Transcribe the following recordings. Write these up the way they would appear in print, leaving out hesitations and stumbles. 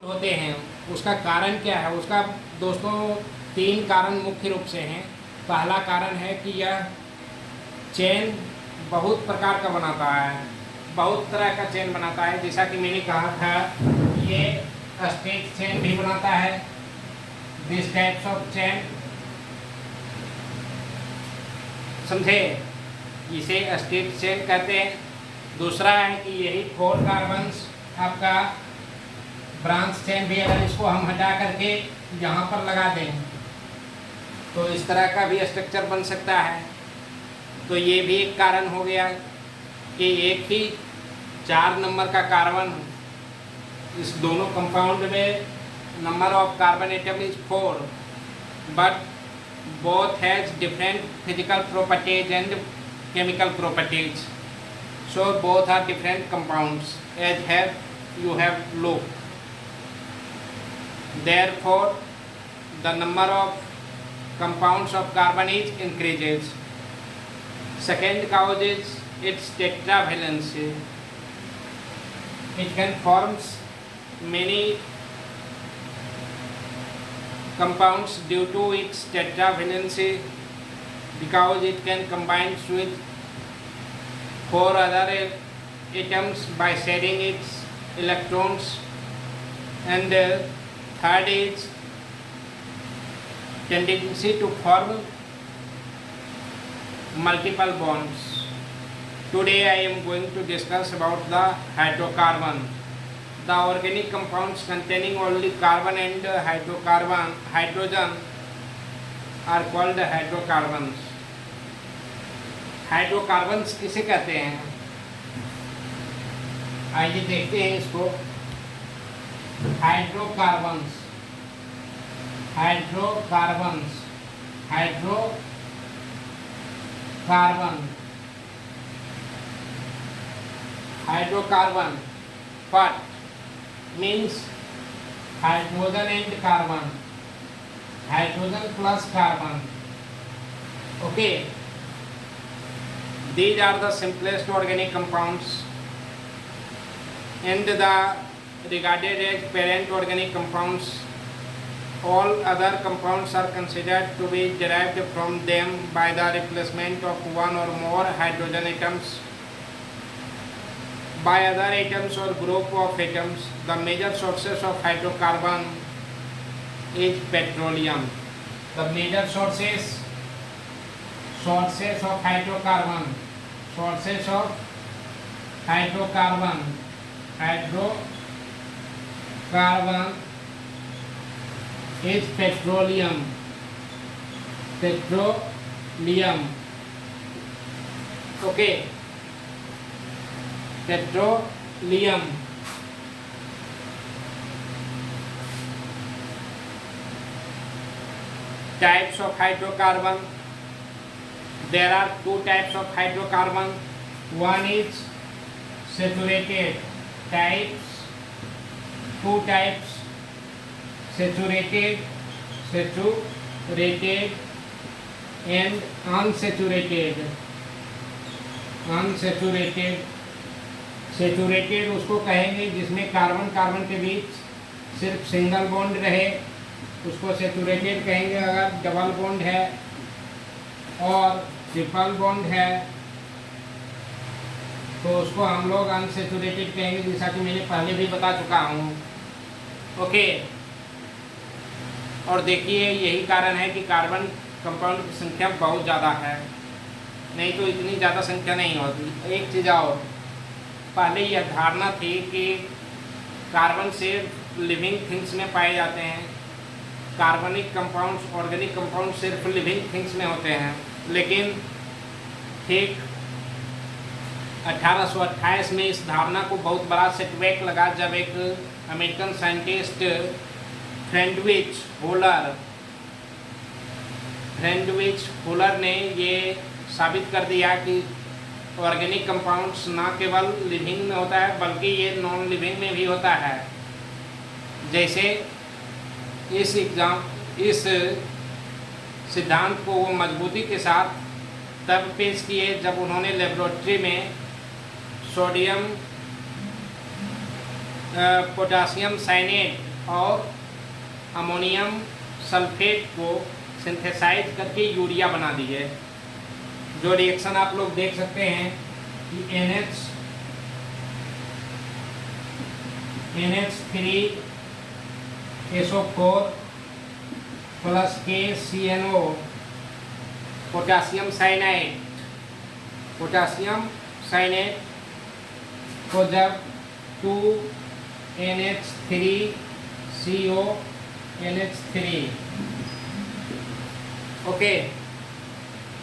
होते हैं। उसका कारण क्या है? उसका दोस्तों 3 कारण मुख्य रूप से हैं। पहला कारण है कि यह चेन बहुत प्रकार का बनाता है, बहुत तरह का चेन बनाता है। जैसा कि मैंने कहा था, ये स्ट्रेट चेन भी बनाता है, दिस टाइप्स ऑफ चेन, समझे, इसे स्ट्रेट चेन कहते हैं। दूसरा है कि यही 4 कार्बन्स आपका ब्रांच चेन भी, अगर इसको हम हटा करके यहाँ पर लगा दें तो इस तरह का भी स्ट्रक्चर बन सकता है। तो ये भी एक कारण हो गया कि एक ही 4 नंबर का कार्बन, इस दोनों कंपाउंड में number of carbon atom is 4, but both has different physical properties and chemical properties, so both are different compounds as you have looked. Therefore the number of compounds of carbon is increases. Second cause is its tetravalency. It can forms many compounds due to its tetravalency, because it can combine with 4 other atoms by sharing its electrons. And third is tendency to form multiple bonds. Today I am going to discuss about the hydrocarbon. The organic compounds containing only carbon and hydrogen are called hydrocarbons. Hydrocarbons किसे कहते हैं? आइए देखते हैं इसको। Hydrocarbons, hydrocarbons, hydrocarbon, hydrocarbon what means hydrogen and carbon, hydrogen plus carbon. Okay, these are the simplest organic compounds and the regarded as parent organic compounds. All other compounds are considered to be derived from them by the replacement of one or more hydrogen atoms by other atoms or group of atoms. The major sources of hydrocarbon is petroleum. The major sources of hydrocarbon, sources of hydrocarbon, hydrocarbon is petroleum, petroleum. Okay, petroleum. Types of hydrocarbon. There are 2 types of hydrocarbon. One is saturated types, 2 types, saturated and unsaturated. Saturated उसको कहेंगे जिसमें carbon carbon के बीच सिर्फ single bond रहे, उसको saturated कहेंगे। अगर double bond है और ट्रिपल बॉन्ड है तो उसको हम लोग अनसेचुरेटेड कहेंगे, जैसा कि मैंने पहले भी बता चुका हूँ। ओके, और देखिए यही कारण है कि कार्बन कंपाउंड की संख्या बहुत ज़्यादा है, नहीं तो इतनी ज़्यादा संख्या नहीं होती। एक चीज़ और, पहले यह धारणा थी कि कार्बन सिर्फ लिविंग थिंग्स में पाए जाते हैं, कार्बनिक कंपाउंड्स, ऑर्गेनिक कंपाउंड सिर्फ लिविंग थिंग्स में होते हैं। लेकिन ठीक 1828 में इस धारणा को बहुत बड़ा सेटबैक लगा, जब एक अमेरिकन साइंटिस्ट फ्रेडरिक फुलर ने ये साबित कर दिया कि ऑर्गेनिक कंपाउंड्स ना केवल लिविंग में होता है बल्कि ये नॉन लिविंग में भी होता है। जैसे इस सिद्धांत को वो मजबूती के साथ तब पेश किए जब उन्होंने लेबोरेटरी में सोडियम पोटासियम साइनेट और अमोनियम सल्फेट को सिंथेसाइज करके यूरिया बना दी है। जो रिएक्शन आप लोग देख सकते हैं कि NH3SO4 प्लस KCNO पोटासियम साइनेट को जब 2NH3CONH3 ओके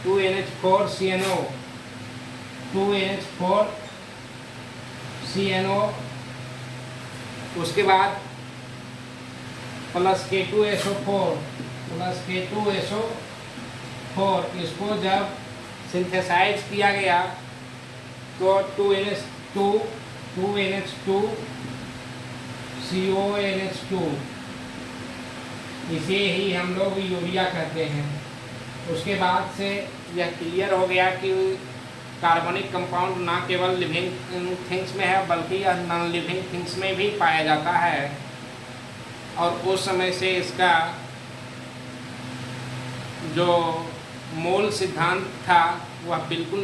2NH4CNO उसके बाद प्लस K2SO4 इसको जब सिंथेसाइज किया गया तो 2NH2CONH2 इसे ही हम लोग यूरिया कहते हैं। उसके बाद से यह क्लियर हो गया कि कार्बनिक कंपाउंड ना केवल लिविंग थिंग्स में है बल्कि यह नॉन लिविंग थिंग्स में भी पाया जाता है। और उस समय से इसका जो मूल सिद्धांत था वह बिल्कुल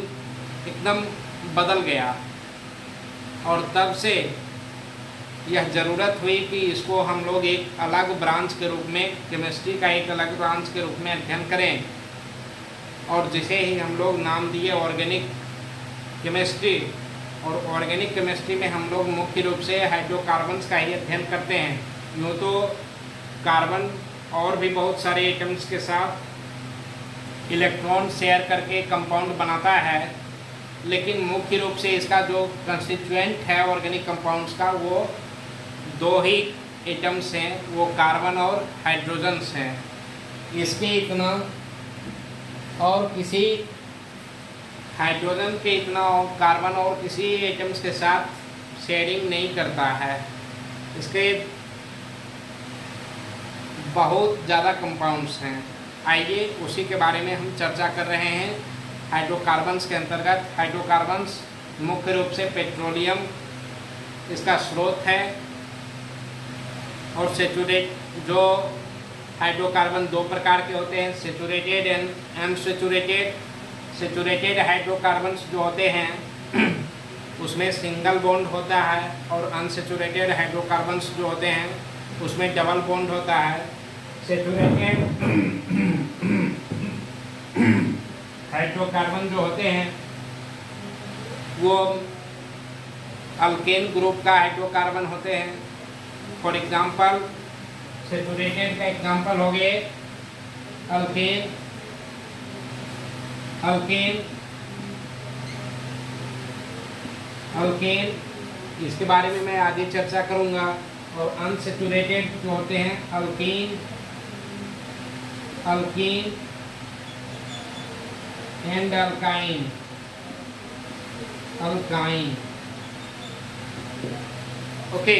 एकदम बदल गया और तब से यह ज़रूरत हुई कि इसको हम लोग एक अलग ब्रांच के रूप में, केमिस्ट्री का एक अलग ब्रांच के रूप में अध्ययन करें और जिसे ही हम लोग नाम दिए ऑर्गेनिक केमिस्ट्री। और ऑर्गेनिक केमिस्ट्री में हम लोग मुख्य रूप से हाइड्रोकार्बन्स का ही अध्ययन करते हैं। यूँ तो कार्बन और भी बहुत सारे एटम्स के साथ इलेक्ट्रॉन शेयर करके कंपाउंड बनाता है, लेकिन मुख्य रूप से इसका जो कंस्टिट्यूएंट है ऑर्गेनिक कंपाउंड्स का वो दो ही एटम्स हैं, वो कार्बन और हाइड्रोजन्स हैं। इसके इतना और किसी हाइड्रोजन के इतना कार्बन और किसी एटम्स के साथ शेयरिंग नहीं करता है। इसके बहुत ज़्यादा कंपाउंड्स हैं। आइए उसी के बारे में हम चर्चा कर रहे हैं। हाइड्रोकार्बन्स के अंतर्गत हाइड्रोकार्बन्स मुख्य रूप से पेट्रोलियम इसका स्रोत है और सेचुरेट जो हाइड्रोकार्बन दो प्रकार के होते हैं, saturated and unsaturated. Saturated hydrocarbons जो होते हैं उसमें सिंगल बॉन्ड होता है और अनसेचुरेटेड हाइड्रोकार्बन्स जो होते हैं उसमें डबल बॉन्ड होता है। सेचुरेटेड हाइड्रोकार्बन जो होते हैं वो अल्केन ग्रुप का हाइड्रोकार्बन होते हैं। फॉर एग्जांपल सेचुरेटेड का एग्जांपल हो गए अल्केन इसके बारे में मैं आगे चर्चा करूंगा। और अनसेचुरेटेड जो होते हैं अल्कीन एंड अल्काइन। ओके,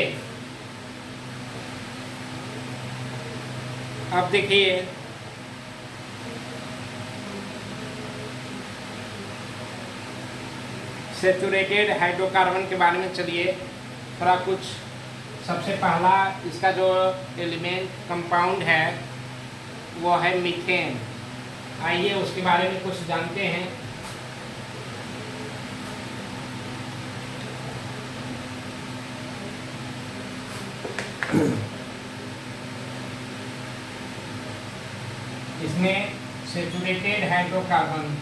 अब देखिए सेचुरेटेड हाइड्रोकार्बन के बारे में चलिए थोड़ा कुछ। सबसे पहला इसका जो एलिमेंट कंपाउंड है वो है मीथेन। आइए उसके बारे में कुछ जानते हैं। इसमें सेचुरेटेड हाइड्रोकार्बन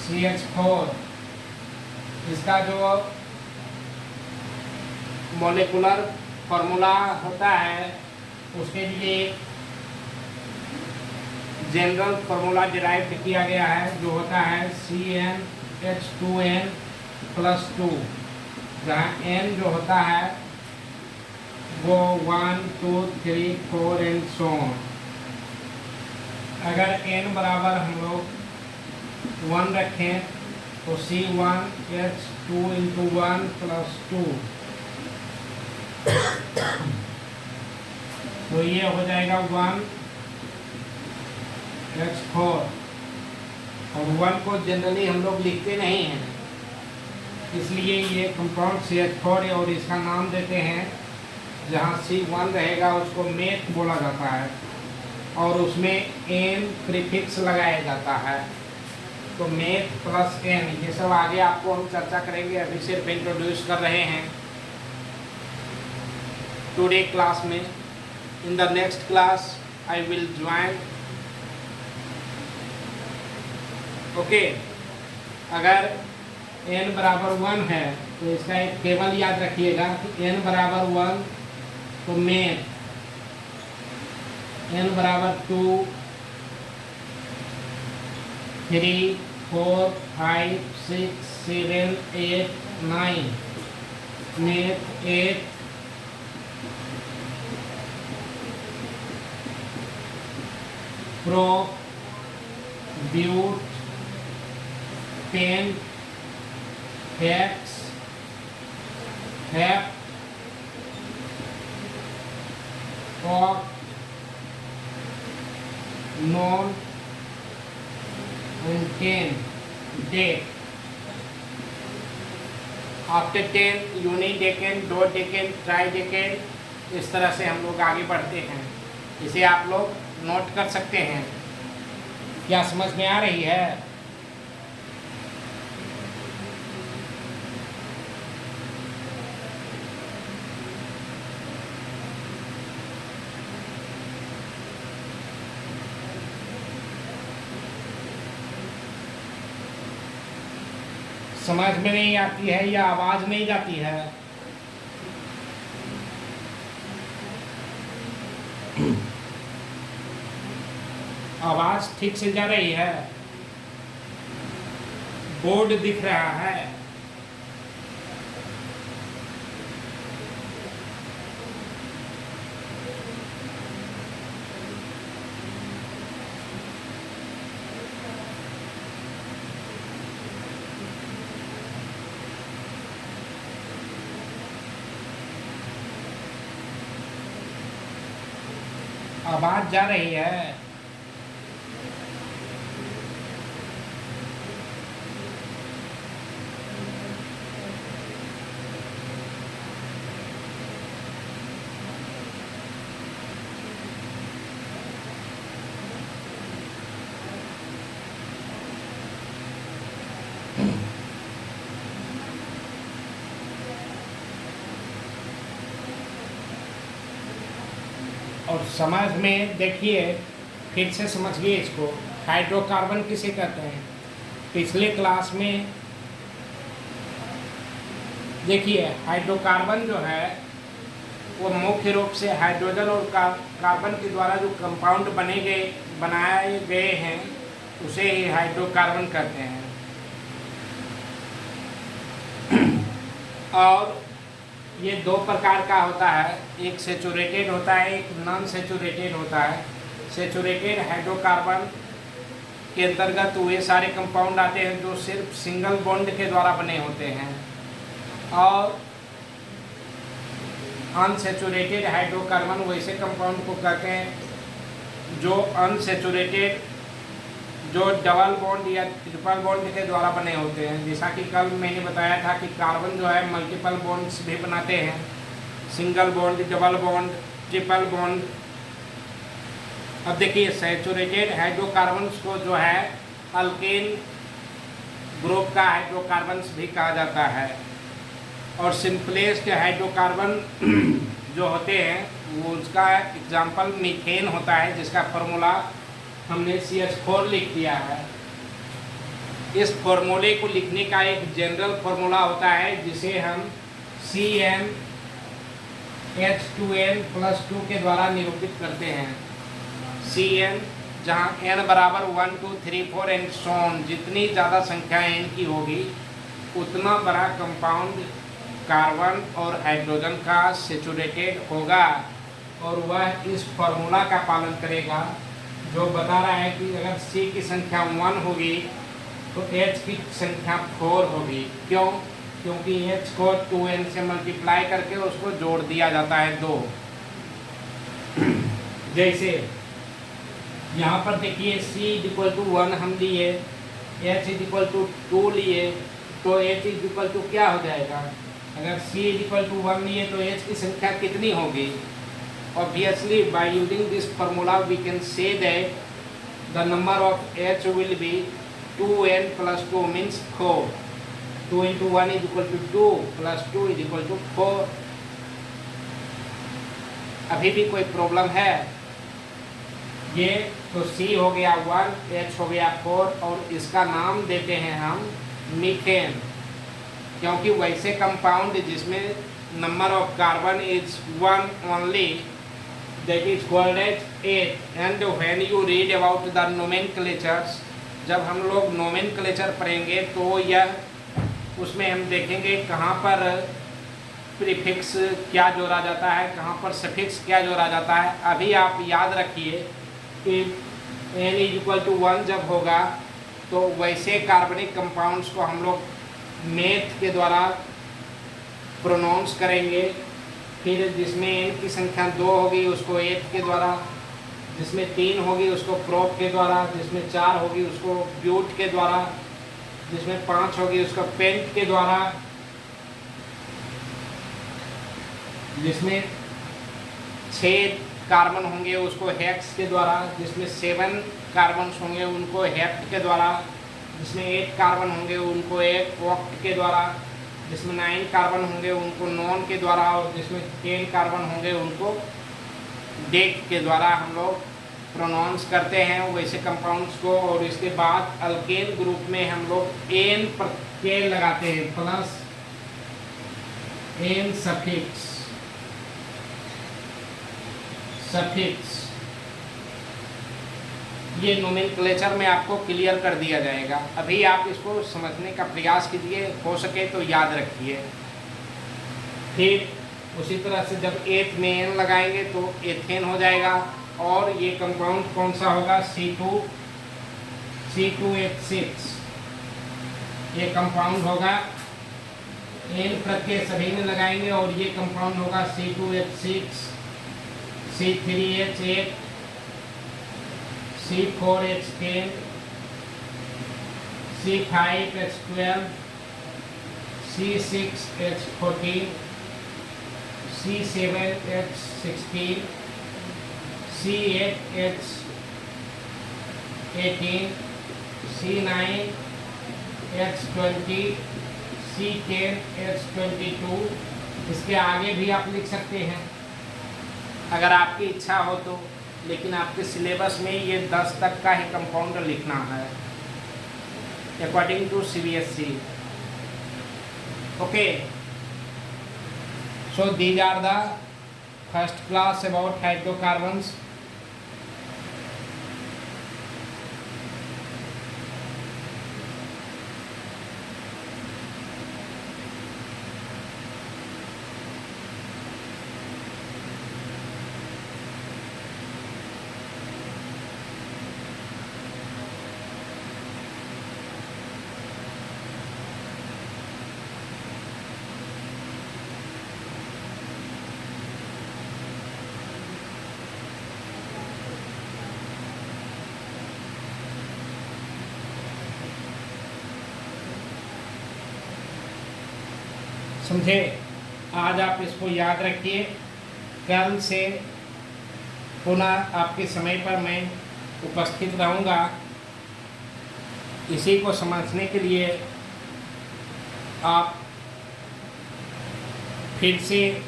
CH4 इसका जो मॉलिक्यूलर फार्मूला होता है उसके लिए जनरल फार्मूला डिराइव किया गया है जो होता है CnH2n+2, जहाँ n जो होता है वो 1 2 3 4 एंड सो ऑन। अगर n बराबर हम लोग 1 रखें तो C1H2 × 1 + 2 तो ये हो जाएगा 1H4 और 1 को जनरली हम लोग लिखते नहीं हैं, इसलिए ये कंपाउंड CH4 है और इसका नाम देते हैं, जहाँ C1 रहेगा उसको मेथ बोला जाता है और उसमें N प्रीफिक्स लगाया जाता है। तो मेथ प्लस N, ये सब आगे आपको हम चर्चा करेंगे, अभी सिर्फ इंट्रोड्यूस कर रहे हैं टुडे क्लास में। In the next class I will join. Okay, अगर n बराबर 1 है तो इसका एक टेबल याद रखिएगा कि n बराबर 1 तो मेथ, n बराबर 2, 3, 4, 5, 6, 7, 8, 9, meth 8, pro, but, pen, hex, hep, oct, non and 10 dec. After 10 undecane, dodecane, tridecane, इस तरह से हम लोग आगे बढ़ते हैं। इसे आप लोग नोट कर सकते हैं। क्या समझ में आ रही है? समझ में नहीं आती है या आवाज नहीं जाती है? आवाज ठीक से जा रही है? बोर्ड दिख रहा है? आवाज जा रही है? और समझ में देखिए, फिर से समझिए इसको। हाइड्रोकार्बन किसे कहते हैं? पिछले क्लास में देखिए, हाइड्रोकार्बन जो है वो मुख्य रूप से हाइड्रोजन और कार्बन के द्वारा जो कंपाउंड बनाए गए हैं उसे ही हाइड्रोकार्बन कहते हैं। और ये दो प्रकार का होता है, एक सेचुरेटेड होता है, एक नॉन सेचुरेटेड होता है। सेचुरेटेड हाइड्रोकार्बन के अंतर्गत वे सारे कंपाउंड आते हैं जो सिर्फ सिंगल बॉन्ड के द्वारा बने होते हैं, और अनसेचुरेटेड हाइड्रोकार्बन वैसे कंपाउंड को कहते हैं जो अनसेचुरेटेड, जो डबल बॉन्ड या ट्रिपल बॉन्ड के द्वारा बने होते हैं। जैसा कि कल मैंने बताया था कि कार्बन जो है मल्टीपल बॉन्ड्स भी बनाते हैं, single bond, double bond, triple bond. अब देखिए, सैचुरेटेड हाइड्रोकार्बन्स को जो है अल्केन ग्रुप का हाइड्रोकार्बन्स भी कहा जाता है। और सिंपलेस्ट हाइड्रोकार्बन जो होते हैं वो उसका एग्जाम्पल मीथेन होता है, जिसका फार्मूला हमने CH4 लिख दिया है। इस फॉर्मूले को लिखने का एक जनरल फार्मूला होता है जिसे हम CnH2n+2 के द्वारा निरूपित करते हैं। Cn, जहाँ n बराबर 1, 2, 3, 4 एंड सो ऑन, जितनी ज़्यादा संख्या n की होगी उतना बड़ा कंपाउंड कार्बन और हाइड्रोजन का सेचुरेटेड होगा, और वह इस फार्मूला का पालन करेगा जो बता रहा है कि अगर C की संख्या 1 होगी तो H की संख्या 4 होगी। क्यों? क्योंकि H को 2n से मल्टीप्लाई करके उसको जोड़ दिया जाता है 2। जैसे यहाँ पर देखिए C = 1 हम लिए, H इज इक्वल टू 2 लिए तो H इज इक्वल टू क्या हो जाएगा? अगर C इज इक्वल टू 1 लिए तो H की संख्या कितनी होगी? Obviously, by using this formula, we can say that the number of H will be 2n plus 2 means 4. 2 into 1 is equal to 2 plus 2 is equal to 4. अभी भी कोई problem है? ये तो C हो गया 1, H हो गया 4 और इसका नाम देते हैं हम मीथेन, क्योंकि वैसे कंपाउंड जिसमें number of carbon is 1 only, that is called as 8. And when you read about the nomenclatures, जब हम लोग nomenclature पढ़ेंगे तो यह उसमें हम देखेंगे कहाँ पर प्रीफिक्स क्या जोड़ा जाता है, कहाँ पर सफिक्स क्या जोड़ा जाता है। अभी आप याद रखिए कि n इज इक्वल टू 1 जब होगा तो वैसे कार्बनिक कंपाउंड्स को हम लोग मेथ के द्वारा प्रोनाउंस करेंगे। फिर जिसमें n की संख्या 2 होगी उसको एथ के द्वारा, जिसमें 3 होगी उसको प्रोप के द्वारा, जिसमें 4 होगी उसको ब्यूट के द्वारा, जिसमें 5 होगी उसको पेंट के द्वारा, जिसमें 6 कार्बन होंगे उसको हेक्स के द्वारा, जिसमें 7 कार्बन होंगे उनको हेप्ट के द्वारा, जिसमें 8 कार्बन होंगे उनको एक ऑक्ट के द्वारा, जिसमें 9 कार्बन होंगे उनको नॉन के द्वारा और जिसमें 10 कार्बन होंगे उनको डेक के द्वारा हम लोग प्रोनाउंस करते हैं वैसे कंपाउंड्स को। और इसके बाद अल्केन ग्रुप में हम लोग एन प्रत्यय लगाते हैं प्लस एन सफिक्स ये नोमेनक्लेचर में आपको क्लियर कर दिया जाएगा। अभी आप इसको समझने का प्रयास कीजिए, हो सके तो याद रखिए। फिर उसी तरह से जब एथ में एन लगाएंगे तो एथेन हो जाएगा। और ये कंपाउंड कौन सा होगा? C2H6 ये कंपाउंड होगा। एन प्रत्यय सभी में लगाएंगे और ये कंपाउंड होगा C2H6, C3H8, C4H10, C5H12, C6H14, C7H16, C8H18, C9H20, C10H22। इसके आगे भी आप लिख सकते हैं अगर आपकी इच्छा हो तो, लेकिन आपके सिलेबस में ये 10 तक का ही कंपाउंड लिखना है according to CBSE। Okay, so these are the first class about hydrocarbons. समझे? आज आप इसको याद रखिए। कल से पुनः आपके समय पर मैं उपस्थित रहूँगा। इसी को समझने के लिए आप फिर से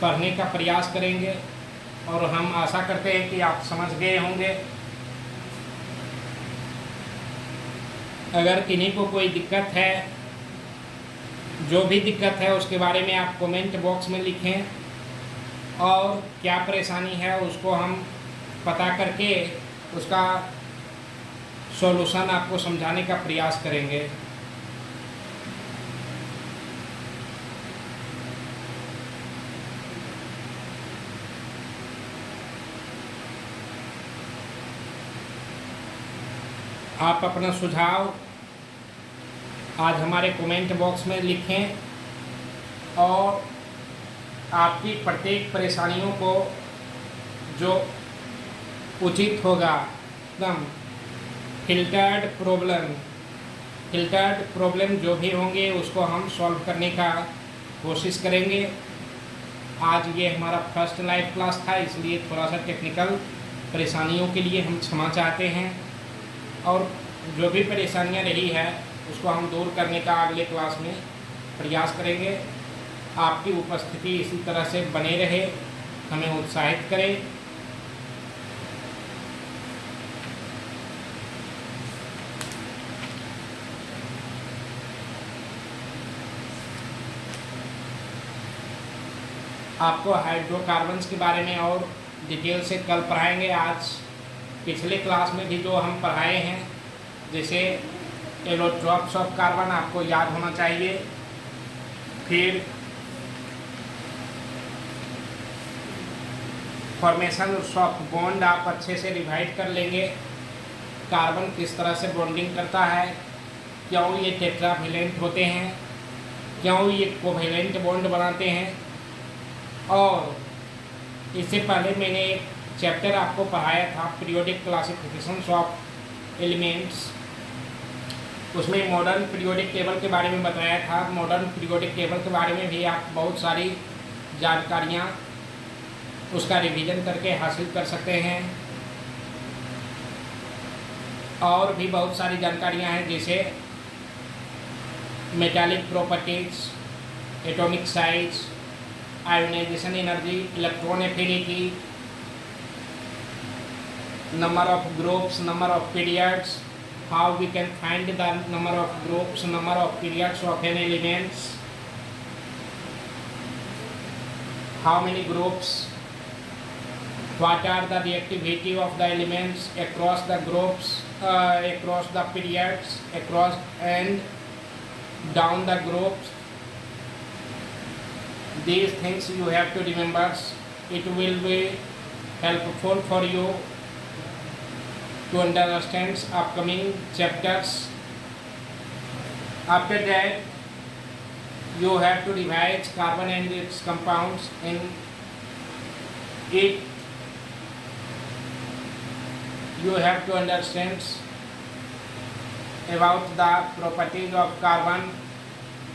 पढ़ने का प्रयास करेंगे और हम आशा करते हैं कि आप समझ गए होंगे। अगर किन्हीं को कोई दिक्कत है, जो भी दिक्कत है उसके बारे में आप कमेंट बॉक्स में लिखें और क्या परेशानी है उसको हम पता करके उसका सॉल्यूशन आपको समझाने का प्रयास करेंगे। आप अपना सुझाव आज हमारे कमेंट बॉक्स में लिखें और आपकी प्रत्येक परेशानियों को जो उचित होगा एकदम फिल्टर्ड प्रॉब्लम जो भी होंगे उसको हम सॉल्व करने का कोशिश करेंगे। आज ये हमारा फर्स्ट लाइव क्लास था, इसलिए थोड़ा सा टेक्निकल परेशानियों के लिए हम क्षमा चाहते हैं, और जो भी परेशानियां रही है उसको हम दूर करने का अगले क्लास में प्रयास करेंगे। आपकी उपस्थिति इसी तरह से बने रहे, हमें उत्साहित करे। आपको हाइड्रोकार्बन्स के बारे में और डिटेल से कल पढ़ाएंगे। आज पिछले क्लास में भी जो हम पढ़ाए हैं, जैसे एलोट्रॉप्स ऑफ कार्बन आपको याद होना चाहिए, फिर फॉर्मेशन ऑफ बॉन्ड आप अच्छे से रिवाइज कर लेंगे। कार्बन किस तरह से बॉन्डिंग करता है, क्यों ये टेट्रावेलेंट होते हैं, क्यों ये कोवेलेंट बॉन्ड बनाते हैं। और इससे पहले मैंने एक चैप्टर आपको पढ़ाया था, पीरियोडिक क्लासिफिकेशंस ऑफ एलिमेंट्स। उसमें मॉडर्न पीरियोडिक टेबल के बारे में बताया था। मॉडर्न पीरियोडिक टेबल के बारे में भी आप बहुत सारी जानकारियाँ उसका रिवीजन करके हासिल कर सकते हैं। और भी बहुत सारी जानकारियाँ हैं, जैसे metallic properties, atomic size, ionisation energy, electron affinity, number of groups, number of periods, how we can find the number of groups, number of periods of an elements, how many groups, what are the reactivity of the elements across the groups, across the periods, across and down the groups. These things you have to remember. It will be helpful for you to understand upcoming chapters. After that, you have to revise carbon and its compounds in it. You have to understand about the properties of carbon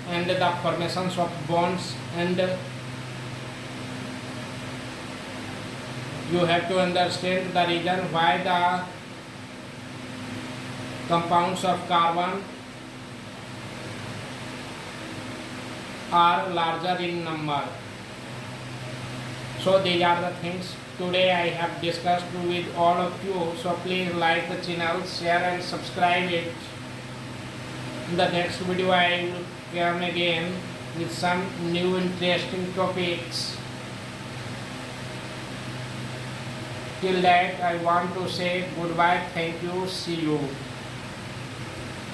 and the formations of bonds, and you have to understand the reason why the compounds of carbon are larger in number. So these are the things today I have discussed with all of you. So please like the channel, share and subscribe it. In the next video I will come again with some new interesting topics. Till that I want to say goodbye, thank you, see you.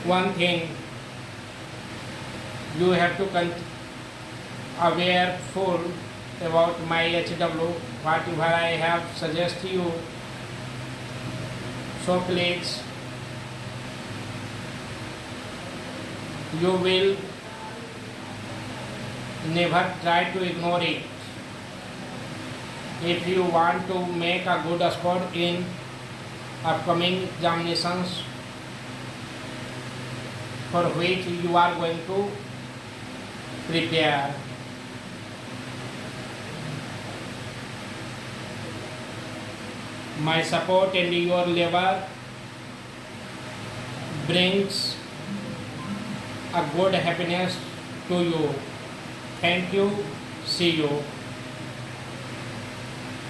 One thing you have to aware full about my HW, whatever I have suggest you. So please, you will never try to ignore it. If you want to make a good score in upcoming examinations for which you are going to prepare. My support and your labor brings a good happiness to you. Thank you. See you.